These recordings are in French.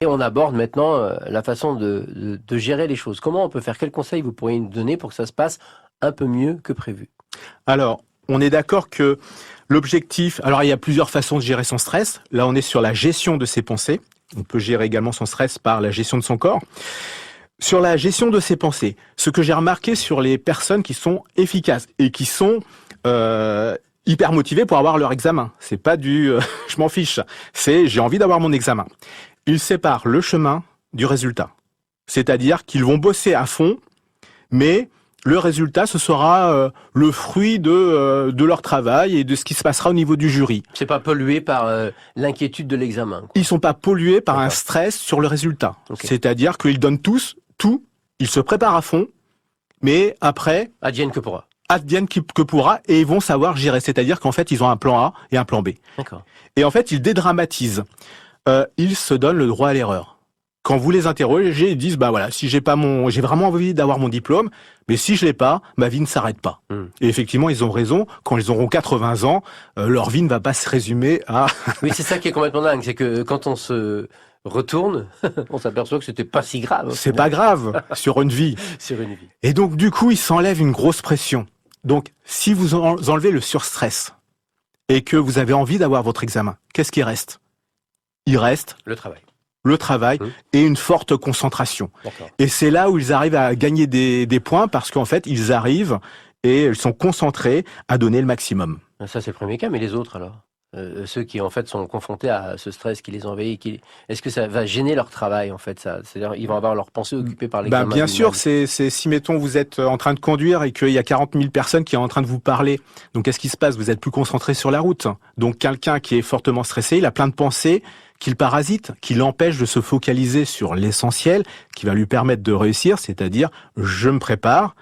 Et on aborde maintenant la façon de gérer les choses. Comment on peut faire? Quels conseils vous pourriez nous donner pour que ça se passe un peu mieux que prévu? Alors, on est d'accord que l'objectif... Alors, il y a plusieurs façons de gérer son stress. Là, on est sur la gestion de ses pensées. On peut gérer également son stress par la gestion de son corps. Sur la gestion de ses pensées, ce que j'ai remarqué sur les personnes qui sont efficaces et qui sont hyper motivées pour avoir leur examen, c'est pas du je m'en fiche, c'est j'ai envie d'avoir mon examen. Ils séparent le chemin du résultat. C'est-à-dire qu'ils vont bosser à fond, mais le résultat, ce sera le fruit de leur travail et de ce qui se passera au niveau du jury. C'est pas pollué par l'inquiétude de l'examen, quoi. Ils sont pas pollués par un D'accord. stress sur le résultat. Ok. C'est-à-dire qu'ils donnent tous tout, ils se préparent à fond, mais après, Advienne que pourra. advienne que pourra, et ils vont savoir gérer. C'est-à-dire qu'en fait, ils ont un plan A et un plan B. D'accord. Et en fait, ils dédramatisent. Ils se donnent le droit à l'erreur. Quand vous les interrogez, ils disent, bah voilà, si j'ai vraiment envie d'avoir mon diplôme, mais si je l'ai pas, ma vie ne s'arrête pas. Et effectivement, ils ont raison. Quand ils auront 80 ans, leur vie ne va pas se résumer à... Oui, c'est ça qui est complètement dingue, c'est que quand on se retourne, on s'aperçoit que c'était pas si grave. C'est pas grave sur une vie. Sur une vie. Et donc, du coup, ils s'enlèvent une grosse pression. Donc, si vous enlevez le surstress et que vous avez envie d'avoir votre examen, qu'est-ce qui reste? Il reste Le travail. le travail et une forte concentration. D'accord. Et c'est là où ils arrivent à gagner des points parce qu'en fait, ils arrivent et ils sont concentrés à donner le maximum. Ça, c'est le premier cas, mais les autres alors? Ceux qui en fait sont confrontés à ce stress qui les envahit, est-ce que ça va gêner leur travail en fait, ça? C'est-à-dire ils vont avoir leurs pensées occupées par l'examen? Bien sûr, c'est si mettons vous êtes en train de conduire et qu'il y a 40 000 personnes qui sont en train de vous parler, donc qu'est-ce qui se passe? Vous êtes plus concentré sur la route. Donc quelqu'un qui est fortement stressé, il a plein de pensées qui le parasitent, qui l'empêchent de se focaliser sur l'essentiel, qui va lui permettre de réussir, c'est-à-dire je me prépare.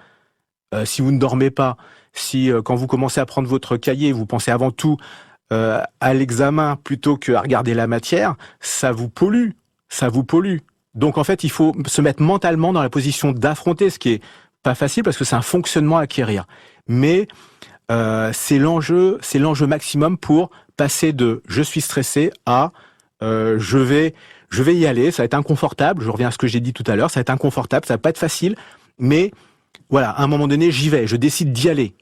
Si vous ne dormez pas, si quand vous commencez à prendre votre cahier, vous pensez avant tout à l'examen plutôt qu'à regarder la matière, ça vous pollue. Donc en fait, il faut se mettre mentalement dans la position d'affronter, ce qui est pas facile parce que c'est un fonctionnement à acquérir. Mais c'est l'enjeu maximum pour passer de je suis stressé à je vais y aller, ça va être inconfortable, je reviens à ce que j'ai dit tout à l'heure, ça va être inconfortable, ça va pas être facile, mais voilà, à un moment donné, j'y vais, je décide d'y aller.